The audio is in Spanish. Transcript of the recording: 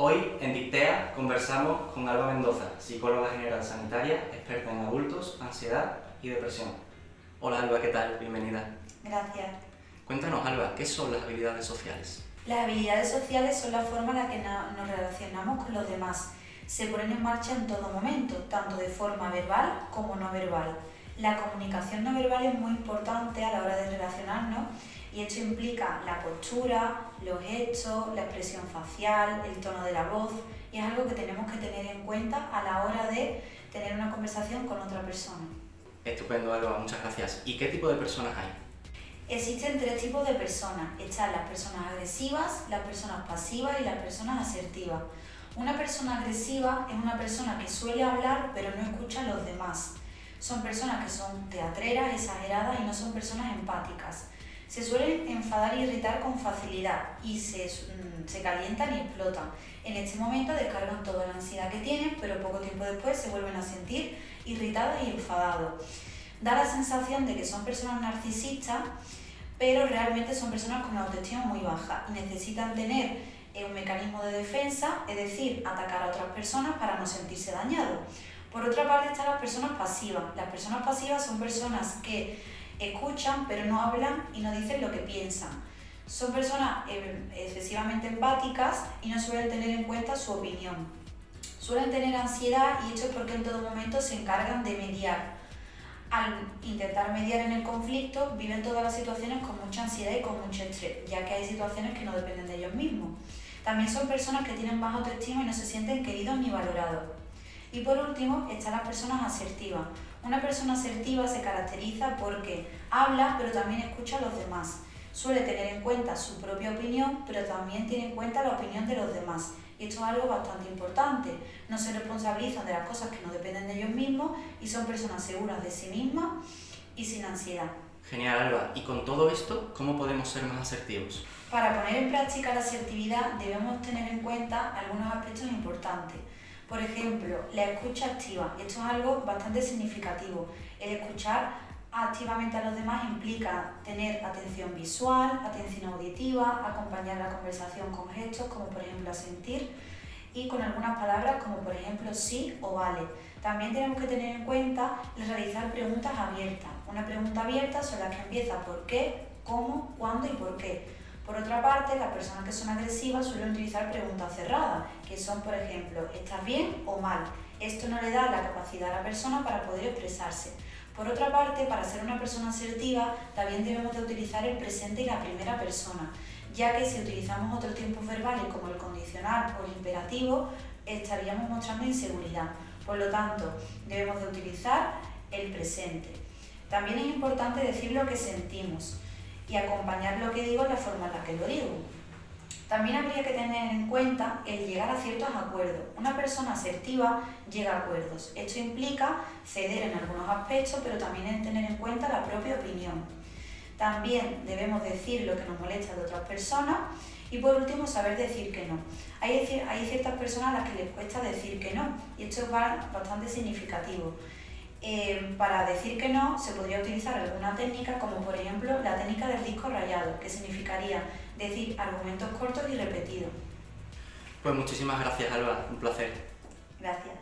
Hoy en Dictea conversamos con Alba Mendoza, psicóloga general sanitaria, experta en adultos, ansiedad y depresión. Hola Alba, ¿qué tal? Bienvenida. Gracias. Cuéntanos Alba, ¿qué son las habilidades sociales? Las habilidades sociales son la forma en la que nos relacionamos con los demás. Se ponen en marcha en todo momento, tanto de forma verbal como no verbal. La comunicación no verbal es muy importante a la hora de relacionarnos y esto implica la postura, los gestos, la expresión facial, el tono de la voz, y es algo que tenemos que tener en cuenta a la hora de tener una conversación con otra persona. Estupendo Alba, muchas gracias. ¿Y qué tipo de personas hay? Existen tres tipos de personas. Están las personas agresivas, las personas pasivas y las personas asertivas. Una persona agresiva es una persona que suele hablar pero no escucha a los demás. Son personas que son teatreras, exageradas y no son personas empáticas. Se suelen enfadar y irritar con facilidad y se calientan y explotan. En este momento descargan toda la ansiedad que tienen, pero poco tiempo después se vuelven a sentir irritados y enfadados. Da la sensación de que son personas narcisistas, pero realmente son personas con una autoestima muy baja y necesitan tener un mecanismo de defensa, es decir, atacar a otras personas para no sentirse dañados. Por otra parte están las personas pasivas. Las personas pasivas son personas que escuchan pero no hablan y no dicen lo que piensan. Son personas excesivamente empáticas y no suelen tener en cuenta su opinión. Suelen tener ansiedad y esto es porque en todo momento se encargan de mediar. Al intentar mediar en el conflicto, viven todas las situaciones con mucha ansiedad y con mucho estrés, ya que hay situaciones que no dependen de ellos mismos. También son personas que tienen baja autoestima y no se sienten queridos ni valorados. Y por último, están las personas asertivas. Una persona asertiva se caracteriza porque habla, pero también escucha a los demás. Suele tener en cuenta su propia opinión, pero también tiene en cuenta la opinión de los demás. Y esto es algo bastante importante. No se responsabilizan de las cosas que no dependen de ellos mismos y son personas seguras de sí mismas y sin ansiedad. Genial Alba, y con todo esto, ¿cómo podemos ser más asertivos? Para poner en práctica la asertividad debemos tener en cuenta algunos aspectos importantes. Por ejemplo, la escucha activa. Esto es algo bastante significativo. El escuchar activamente a los demás implica tener atención visual, atención auditiva, acompañar la conversación con gestos como por ejemplo asentir y con algunas palabras como por ejemplo sí o vale. También tenemos que tener en cuenta el realizar preguntas abiertas. Una pregunta abierta son las que empieza por qué, cómo, cuándo y por qué. Por otra parte, las personas que son agresivas suelen utilizar preguntas cerradas, que son, por ejemplo, ¿estás bien o mal? Esto no le da la capacidad a la persona para poder expresarse. Por otra parte, para ser una persona asertiva, también debemos de utilizar el presente y la primera persona, ya que si utilizamos otros tiempos verbales como el condicional o el imperativo, estaríamos mostrando inseguridad. Por lo tanto, debemos de utilizar el presente. También es importante decir lo que sentimos y acompañar lo que digo en la forma en la que lo digo. También habría que tener en cuenta el llegar a ciertos acuerdos. Una persona asertiva llega a acuerdos. Esto implica ceder en algunos aspectos, pero también tener en cuenta la propia opinión. También debemos decir lo que nos molesta de otras personas y por último saber decir que no. Hay ciertas personas a las que les cuesta decir que no y esto es bastante significativo. Para decir que no se podría utilizar alguna técnica como por ejemplo la técnica del disco rayado, que significaría decir argumentos cortos y repetidos. Pues muchísimas gracias Alba, un placer. Gracias.